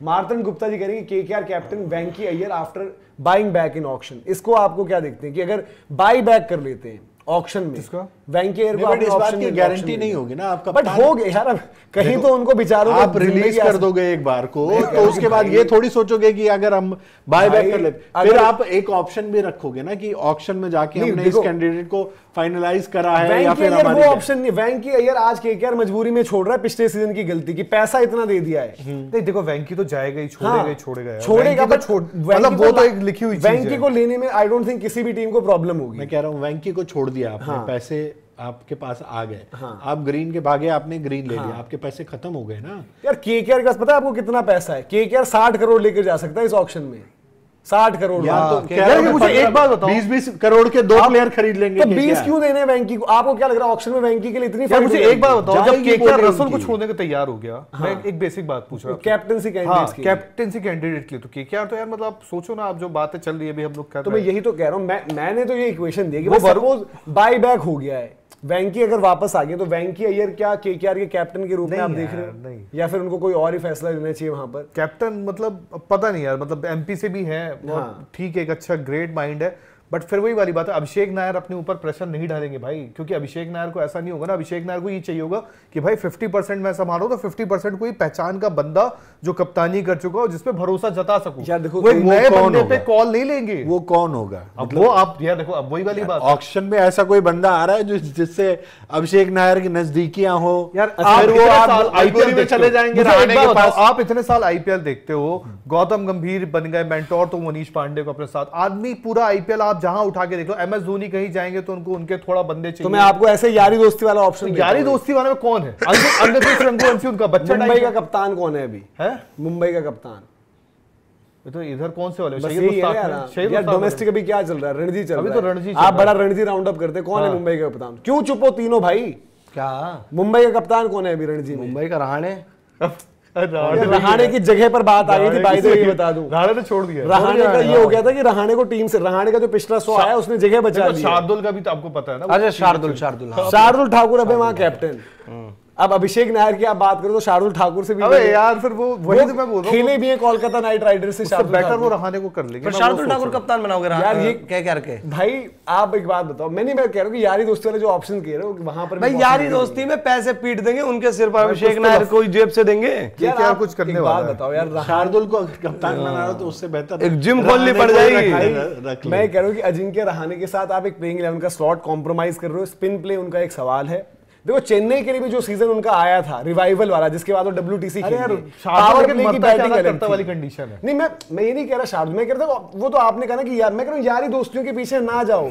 मार्तन गुप्ता जी करेंगे KKR captain Venky Iyer after buying back in auction. इसको आपको क्या देखते हैं कि अगर बाई बैक कर लेते हैं ऑक्शन में वेंकी अय्यर को आपने ऑप्शन की गारंटी नहीं होगी ना आपका, बट हो गए यार, अब कहीं तो उनको बेचारों आप रिलीज कर दोगे एक बार को, तो उसके बाद ये थोड़ी सोचोगे कि अगर हम बाय बैक कर लेते, फिर आप एक ऑप्शन भी रखोगे ना कि ऑक्शन में जाके हमने इस कैंडिडेट को फाइनलाइज करा है या फिर हमारी वो ऑप्शन नहीं। वेंकी अय्यर आज केकेआर मजबूरी में छोड़ रहा है पिछले सीजन की गलती की, पैसा इतना दे दिया है। नहीं देखो वेंकी तो जाएगा ही, छोड़ेगा, बट मतलब वो तो एक लिखी हुई चीज है। वेंकी को लेने में आई डोंट थिंक किसी भी टीम को प्रॉब्लम होगी। मैं कह रहा हूँ वेंकी को छोड़ दिया आपने, पैसे आपके पास आ गए, आप ग्रीन के भागे, आपने ग्रीन ले लिया, आपके पैसे खत्म हो गए ना यार। केकेआर के पास पता है आपको कितना पैसा है? केकेआर 60 करोड़ लेकर जा सकता है इस ऑक्शन में, 60 करोड़। मुझे एक बात बताओ, 20-20 करोड़ के 2 प्लेयर खरीद लेंगे, तो 20 क्यों देने वेंकी को? आपको क्या लग रहा है ऑक्शन में वेंकी के लिए इतनी? मुझे एक बात बताओ, जब केकेआर रसल को छोड़ने को तैयार हो गया, मैं एक बेसिक बात पूछ रहा हूं कैप्टनसी कैंडिडेट के लिए, तो केकेआर तो यार मतलब आप सोचो ना, आप जो बातें चल रही है अभी हम लोग कर रहे हैं, तो मैं यही तो कह रहा हूं, मैंने तो ये इक्वेशन दी कि सपोज बाय बैक हो गया है, वेंकी अगर वापस आ गए तो वेंकी अय्यर क्या केकेआर के कैप्टन के रूप में आप देख रहे हो? नहीं, या फिर उनको कोई और ही फैसला लेना चाहिए वहां पर? कैप्टन मतलब पता नहीं यार, मतलब एमपी से भी है, ठीक है, एक अच्छा ग्रेट माइंड है, बट फिर वही वाली बात है, अभिषेक नायर अपने ऊपर प्रेशर नहीं डालेंगे भाई, क्योंकि अभिषेक नायर को ऐसा नहीं होगा ना, अभिषेक नायर को ये चाहिए होगा कि भाई 50% मैं संभालूं, तो 50% कोई पहचान का बंदा जो कप्तानी कर चुका हो, जिसपे भरोसा जता सकूं। यार देखो, वो नए बंदे पे कॉल नहीं लेंगे। वो कौन होगा? अब वो आप यार देखो, अब वही वाली बात, ऑक्शन में ऐसा कोई बंदा आ रहा है जिससे अभिषेक नायर की नजदीकियां हो यार? आप आईपीएल में चले जाएंगे, आप इतने साल आईपीएल देखते हो, गौतम गंभीर बन गए मेंटोर, तो मनीष पांडे को अपने साथ, आदमी पूरा आईपीएल आप जहां उठा के देख लो, एमएस धोनी कहीं जाएंगे तो उनको उनके थोड़ा बंदे चाहिए। तो मैं आपको ऐसे यारी दोस्ती वाला ऑप्शन, यारी दोस्ती वाले में कौन है? रंगवंशी उनका बच्चा। मुंबई का कप्तान कौन है अभी? है मुंबई का कप्तान तो इधर कौन से वाले? यार डोमेस्टिक अभी क्या चल रहा है? रणजी चल रहा है। तो रणजी आप बड़ा रणजी राउंड अप करते, कौन है मुंबई का कप्तान? क्यों चुप हो तीनों भाई? क्या मुंबई का कप्तान कौन है अभी रणजी में? मुंबई का रहाणे। रहाणे की जगह पर बात आ गई थी, बाय द वे बता दूं, रहाणे ने छोड़ दिया। रहाणे का ये हो गया था कि रहाणे को टीम से, रहाणे का जो पिछला 100 आया उसने जगह बचा ली। शार्दुल का भी तो आपको पता है ना? अच्छा, शार्दुल ठाकुर अबे वहां कैप्टन। अब अभिषेक नायर की आप बात करो तो शार्दुल ठाकुर से भी, अबे यार फिर वो वही तो मैं बोल रहा हूं, खेले भी है कोलकाता नाइट राइडर्स से, शार्दुल बेटर वो रहाणे को कर लेंगे। पर शार्दुल ठाकुर कप्तान बनाओगे यार? ये क्या करके भाई आप एक बात बताओ, मैं कह रहा हूं कि यारी दोस्ती वाले जो ऑप्शन कह रहे हो वहां पर भाई यारी दोस्ती में पैसे पीट देंगे उनके सिर पर, अभिषेक नायर को जेब से देंगे क्या कुछ करने वाला? बताओ यार, शार्दुल को कप्तान बना रहा तो उससे बेहतर एक जिम खोलनी पड़ जाएगी। मैं कह रहा हूं कि अजिंक्य रहाणे के साथ आप एक प्लेइंग 11 का स्लॉट कॉम्प्रोमाइज कर रहे हो, स्पिन प्ले उनका एक सवाल है। देखो चेन्नई के लिए भी जो सीजन उनका आया था रिवाइवल वाला, जिसके बाद वो WTC पावर प्ले की बैटिंग करता वाली कंडीशन है। नहीं मैं ये नहीं कह रहा शार्दुल, मैं कह रहा था वो तो आपने कहा ना कि यार, मैं कह रहा हूं यारी दोस्तियों के पीछे ना जाओ,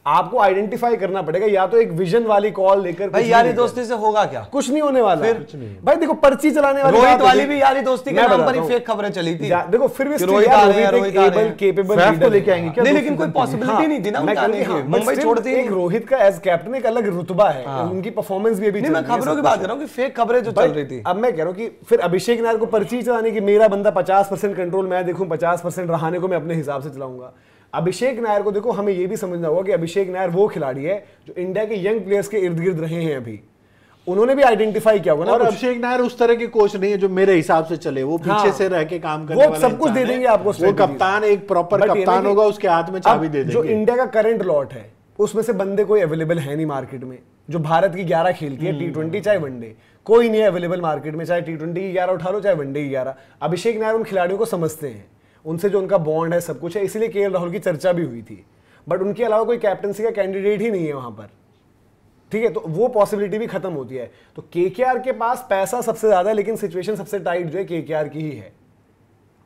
आपको आइडेंटिफाई करना पड़ेगा, या तो एक विजन वाली कॉल लेकर। भाई यारी दोस्ती से होगा क्या? कुछ नहीं होने वाला। फिर भाई देखो पर्ची चलाने वाली रोहित वाली भी यारी दोस्ती के नाम पर ही फेक खबरें चली थी। देखो फिर भी रोहित केपेबल लीडर लेके आएंगे क्या? नहीं, लेकिन कोई पॉसिबिलिटी नहीं थी ना मुंबई छोड़ती। एक रोहित का एज कैप्टन एक अलग रुतबा है, उनकी परफॉर्मेंस भी अभी। नहीं, मैं खबरों की बात कर रहा हूँ कि फेक खबरें जो चल रही थी। अब मैं कह रहा हूँ कि फिर अभिषेक नायर को पर्ची चलाने की, मेरा बंदा 50% कंट्रोल मैं देखूं, 50% रहाणे को मैं अपने हिसाब से चलाऊंगा। अभिषेक नायर को देखो, हमें यह भी समझना होगा कि अभिषेक नायर वो खिलाड़ी है जो इंडिया के यंग प्लेयर्स के इर्द गिर्द रहे हैं, अभी उन्होंने भी आइडेंटिफाई किया होगा ना। और अभिषेक नायर उस तरह के कोच नहीं है जो मेरे हिसाब से चले, वो पीछे से रह के काम करने वाला, वो सब कुछ दे देंगे आपको। वो कप्तान एक प्रॉपर कप्तान होगा, उसके हाथ में चाबी दे देंगे। जो इंडिया का करंट लॉट है उसमें से बंदे कोई अवेलेबल है नहीं मार्केट में, जो भारत की 11 खेलती है, T20 चाहे वनडे, कोई नहीं है अवेलेबल मार्केट में, चाहे T20 की 11 उठा लो चाहे वनडे की 11। अभिषेक नायर उन खिलाड़ियों को समझते हैं, उनसे जो उनका बॉन्ड है सब कुछ है, इसीलिए केएल राहुल की चर्चा भी हुई थी, बट उनके अलावा कोई कैप्टनसी का कैंडिडेट ही नहीं है वहां पर, ठीक है? तो वो पॉसिबिलिटी भी खत्म होती है। तो केकेआर के पास पैसा सबसे ज्यादा है, लेकिन सिचुएशन सबसे टाइट जो है केकेआर की ही है,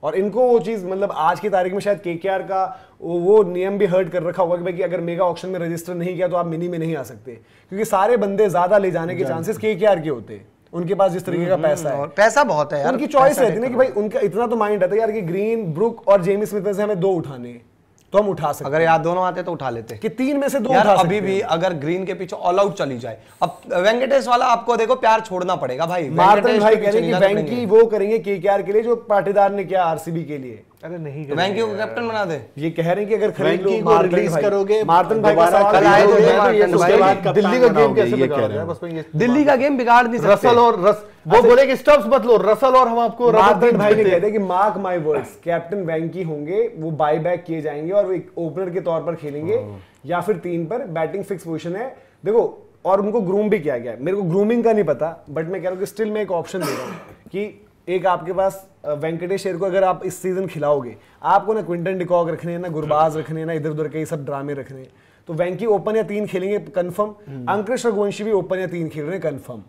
और इनको वो चीज, मतलब आज की तारीख में शायद केकेआर का वो नियम भी हर्ट कर रखा होगा कि भाई कि अगर मेगा ऑक्शन में रजिस्टर नहीं किया तो आप मिनी में नहीं आ सकते, क्योंकि सारे बंदे ज्यादा ले जाने के चांसेस केकेआर के होते हैं, उनके पास जिस तरीके का पैसा है, पैसा बहुत है यार, उनकी चॉइस रहती है ना कि भाई उनका इतना तो माइंड रहता है यार कि ग्रीन, ब्रुक और जेमी स्मिथ में से हमें 2 उठाने, तो हम उठा सकते। अगर यार दोनों आते तो उठा लेते कि 3 में से 2 यार उठा अभी भी अगर ग्रीन के पीछे ऑल आउट चली जाए। अब वेंकटेश वाला आपको देखो प्यार छोड़ना पड़ेगा भाई। मार्तन भाई कह रहे हैं कि वेंकी वो करेंगे केकेआर के लिए जो पाटीदार ने किया आरसीबी के लिए। अरे नहीं तो वेंकी को कैप्टन बना दे। ये कह रहे हैं कि अगर खरीद लो वेंकी को मार्टिन रिलीज भाई- करोगे, मार्टिन भाई का दोबारा सवाल कल आए तो है, मार्टिन उसके भाई, बाद कप्तान दिल्ली का गेम बनाओगे, कैसे ये बिगाड़ कह रहे रहे हैं? हैं। बस मैं ये दिल्ली का गेम बिगाड़ नहीं सकते। रसल और वो बोले कि स्टब्स मत लो, रसल और हम आपको मार्टिन भाई ने कहते हैं कि मार्क माय वर्ड्स, कैप्टन वेंकी होंगे, वो बाय बैक किए जाएंगे और वो एक ओपनर के तौर पर खेलेंगे या फिर 3 पर बैटिंग फिक्स पोजीशन है। देखो, और उनको ग्रूम भी किया गया है। मेरे को ग्रूमिंग का नहीं पता, बट मैं कह रहा हूँ कि स्टिल मैं एक ऑप्शन दे रहा हूँ कि एक आपके पास वेंकटेश अय्यर को अगर आप इस सीजन खिलाओगे, आपको ना क्विंटन डिकॉक रखने हैं, ना गुरबाज रखने हैं, ना इधर उधर के सब ड्रामे रखने हैं, तो वेंकी ओपन या 3 खेलेंगे कंफर्म। अंकुश रघुवंशी भी ओपन या 3 खेल रहे हैं कंफर्म।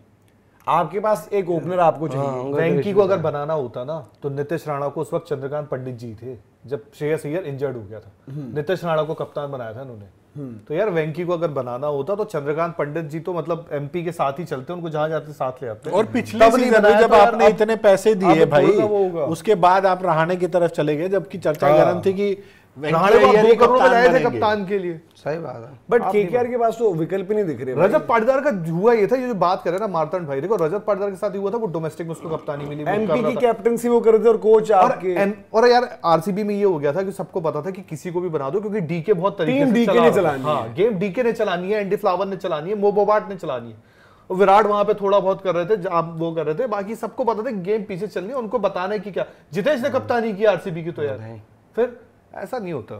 आपके पास एक ओपनर आपको चाहिए। वेंकी को अगर बनाना होता ना तो नीतीश राणा को उस वक्त चंद्रकांत पंडित जी थे जब श्रेयस अय्यर इंजर्ड हो गया था, नीतीश राणा को कप्तान बनाया था उन्होंने। तो यार वेंकी को अगर बनाना होता तो चंद्रकांत पंडित जी तो मतलब एमपी के साथ ही चलते, उनको जहां जाते साथ ले आते। और पिछले तब नहीं सीजन में बनाया जब तो यार आपने अब- इतने पैसे दिए अब भाई, थोड़ा सा वो होगा। उसके बाद आप रहाणे की तरफ चले गए, जबकि चर्चा हाँ। गर्म थी कि रहाणे को अय्यर 2 ही करोड़ में कप्तान लाए थे बनेंगे। कप्तान के लिए। सही बात है। बट केकेआर के पास तो विकल्प ही नहीं दिख रहे भाई। रजत पाटीदार का हुआ ये था, ये जो बात कर रहे हैं ना मार्तंड भाई, देखो रजत पाटीदार के साथ हुआ था, वो डोमेस्टिक में उसको कप्तानी मिली, वो कर एमपी रहा की था। कैप्टनसी वो कर रहे थे और कोच आपके और यार आरसीबी में ये हो गया था कि सबको पता था कि किसी को भी बना दो, क्योंकि डीके बहुत तरीके टीम से डीके चला ने रहा है। चलानी हाँ, गेम डीके ने चलानी है, एंडी फ्लावर ने चलानी है, मोबोबाट ने चलानी है, और विराट वहां पे थोड़ा बहुत कर रहे थे, आप वो कर रहे थे, बाकी सबको पता था गेम पीछे चलनी है, उनको बताना है कि क्या। जितेश ने कप्तानी की आरसीबी की, तो यार फिर ऐसा नहीं होता।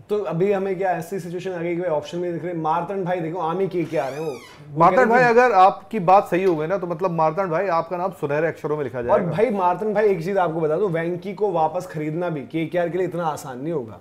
तो अभी हमें क्या ऐसी सिचुएशन आ गई कि ऑप्शन में दिख रहे हैं मार्तंड भाई, देखो आमी केकेआर है वो मार्तंड भाई, अगर आपकी बात सही हो गई ना तो मतलब मार्तंड भाई आपका नाम सुनहरे अक्षरों में लिखा और जाएगा। भाई मार्तंड भाई एक चीज आपको बता दूं, वेंकी को वापस खरीदना भी केकेआर के लिए इतना आसान नहीं होगा।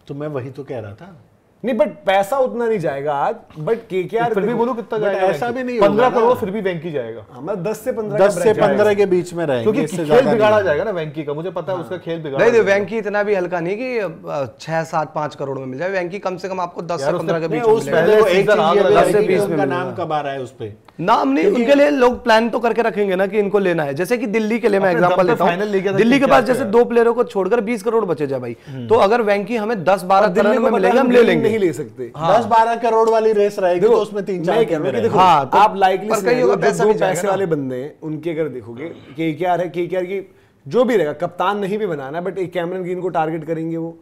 तो मैं वही तो कह रहा था। नहीं, बट पैसा उतना नहीं जाएगा आज, बट केकेआर फिर भी बोलो कितना but जाएगा, ऐसा वेंकी? भी नहीं होगा 15 ना। करोड़ फिर भी वेंकी जाएगा, हमारा 10 से 15 10 से 15 के बीच में रहेंगे, क्योंकि इससे खेल ज्यादा बिगाड़ा नहीं। जाएगा ना वेंकी का, मुझे पता है उसका खेल बिगाड़ा नहीं जाएगा। वेंकी इतना भी हल्का नहीं कि 6-7-5 करोड़ में मिल जाए। वेंकी कम से कम आपको 10 से यार 15 के नहीं, बीच में उस मिलेगा। पहले एक सीजन चीज आग ये लगा भी है से कि 20 में उनका मिलेगा। नाम कब आ रहा है उस पे। नाम नहीं, उनके लिए लोग प्लान तो करके रखेंगे ना कि इनको लेना है। जैसे कि दिल्ली के लिए मैं अपने एग्जांपल दम पे लेता फाइनल ले गया हूं, था दिल्ली के क्या पास क्या जैसे है। 2 प्लेयरों को छोड़कर 20 करोड़ बचे जाए भाई, तो अगर वेंकी हमें 10-12 दिल्ली करोड़ को में पता मिलेगा, है हम हम ले नहीं लेंगे। ले सकते। 10-12 करोड़ वाली रेस रहेगी तो उसमें 3-4 मैं कह रहा हूं कि देखो, हाँ, तो आप लाइकली पर कहीं होगा पैसा भी जाएगा पैसे ना। वाले बंदे हैं उनके अगर देखोगे केकेआर है, केकेआर की जो भी रहेगा कप्तान नहीं भी बनाना, बट एक कैमरन ग्रीन को टारगेट करेंगे वो,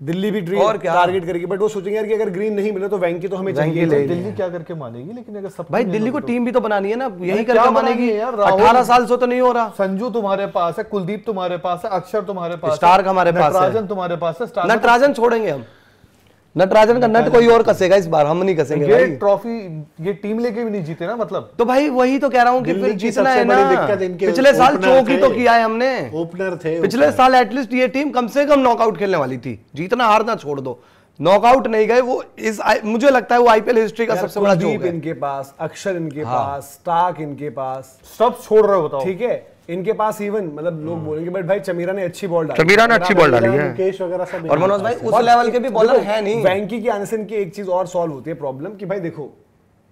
दिल्ली भी और क्या? टारगेट करेगी, बट वो सोचेंगे यार कि अगर ग्रीन नहीं मिले तो वेंकी तो हमें चाहिए। ले ही। दिल्ली क्या करके मानेगी, लेकिन अगर सब भाई दिल्ली को टीम भी तो बनानी है ना, यही क्या करके बनानी मानेगी है यार, राहुल- 18 साल से तो नहीं हो रहा। संजू तुम्हारे पास है, कुलदीप तुम्हारे पास है, अक्षर तुम्हारे पास है, स्टार्क हमारे पास है। नटराजन तुम्हारे पास है, स्टार्क नटराजन छोड़ेंगे हम, नटराजन का नट कोई और कसेगा इस बार, हम नहीं कसेंगे ये भाई। ट्रॉफी ये टीम लेके भी नहीं जीते ना, मतलब तो भाई वही तो कह रहा हूँ कि दिल्ली फिर की जीतना सबसे है बड़ी ना। दिक्कत इनके पिछले साल ओपनर चौक ही थे। तो किया है हमने। ओपनर थे पिछले साल एटलीस्ट ये टीम कम से कम नॉकआउट खेलने वाली थी, जीतना हारना छोड़ दो, नॉकआउट नहीं गए वो। मुझे लगता है वो आईपीएल हिस्ट्री का यार, सबसे बड़ा कुलदीप जोक है। इनके पास, अक्षर इनके पास, स्टार्क इनके पास, सब छोड़ रहे हो बताओ। ठीक है इनके पास इवन मतलब लोग बोलेंगे बट भाई चमीरा ने अच्छी बॉल डाली, चमीरा ने अच्छी बॉल डाली है, मुकेश वगैरह सब और मनोज भाई उस लेवल के भी बॉलर है नहीं। वेंकी के आने से इनकी एक चीज और सॉल्व होती है प्रॉब्लम कि भाई देखो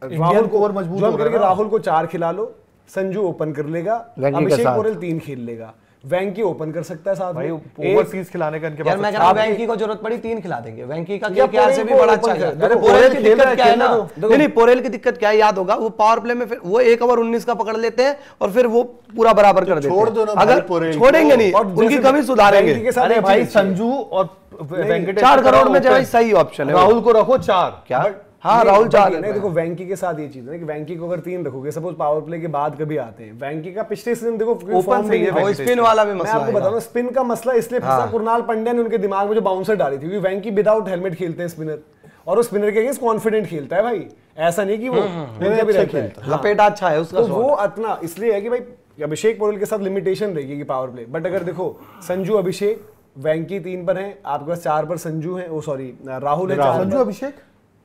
इंडियन राहुल को ओवर मजबूत जो हम हो रहा है करेंगे, ना। राहुल को 4 खिला लो, संजू ओपन कर लेगा, वेंकी के अभिषेक साथ। पोरेल 3 खेल लेगा, वेंकी ओपन कर सकता है साथ भाई में। ओवरसीज खिलाने का इनके यार पास मैं कह रहा हूं वेंकी को जरूरत पड़ी 3 खिला देंगे, वेंकी का या केकेआर से भी पोरेल को बड़ा open अच्छा कर- खेला। देखो, पोरेल पोरेल की खेल दिक्कत रहा है, क्या है ना, खेलने दो। नहीं नहीं पोरेल की दिक्कत क्या है याद होगा, वो पावर प्ले में फिर वो 1 ओवर 19 का पकड़ लेते हैं और फिर वो पूरा बराबर कर देते छोड़ दो हैं। ना भाई अगर पोरेल छोड़ेंगे को। नहीं और उनकी जैसे कमी सुधारेंगे। वेंकी के साथ अरे एक भाई चीज अच्छी है। संजू और वेंकटेश 4 को करोड़ में ओपन। जो सही ऑप्शन है राहुल को रखो 4 क्या। But- हाँ नहीं, राहुल but 4 नहीं देखो वेंकी के साथ ये चीज है ना कि वेंकी को अगर 3 रखोगे, सपोज पावर प्ले के बाद कभी आते हैं, वेंकी का पिछले सीजन देखो Open form से ही है नहीं है। वो स्पिन वाला भी मैं मसला आपको है। बता रहा हूं स्पिन का मसला इसलिए फंसा, कुणाल पांड्या ने उनके दिमाग में जो बाउंसर डाली थी, क्योंकि वेंकी विदाउट हेलमेट खेलते हैं स्पिनर, और वो स्पिनर के अगेंस्ट कॉन्फिडेंट खेलता है भाई, ऐसा नहीं कि वो उनका भी रहता है। हाँ। लपेटा अच्छा है उसका तो शॉट। वो इतना इसलिए है कि भाई अभिषेक पोरेल के साथ लिमिटेशन रहेगी कि पावर प्ले, बट अगर देखो संजू अभिषेक वेंकी 3 पर है, आपके पास 4 पर संजू है, वो सॉरी राहुल है 4 संजू अभिषेक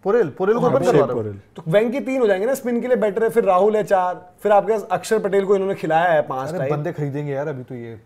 पोरेल को ओपन करवा रहे हो। तो वेंकी 3 हो जाएंगे ना, स्पिन के लिए बेटर है, फिर राहुल है 4, फिर आपके पास अक्षर पटेल को इन्होंने खिलाया है 5 अरे टाइम। बंदे खरीदेंगे यार अभी तो ये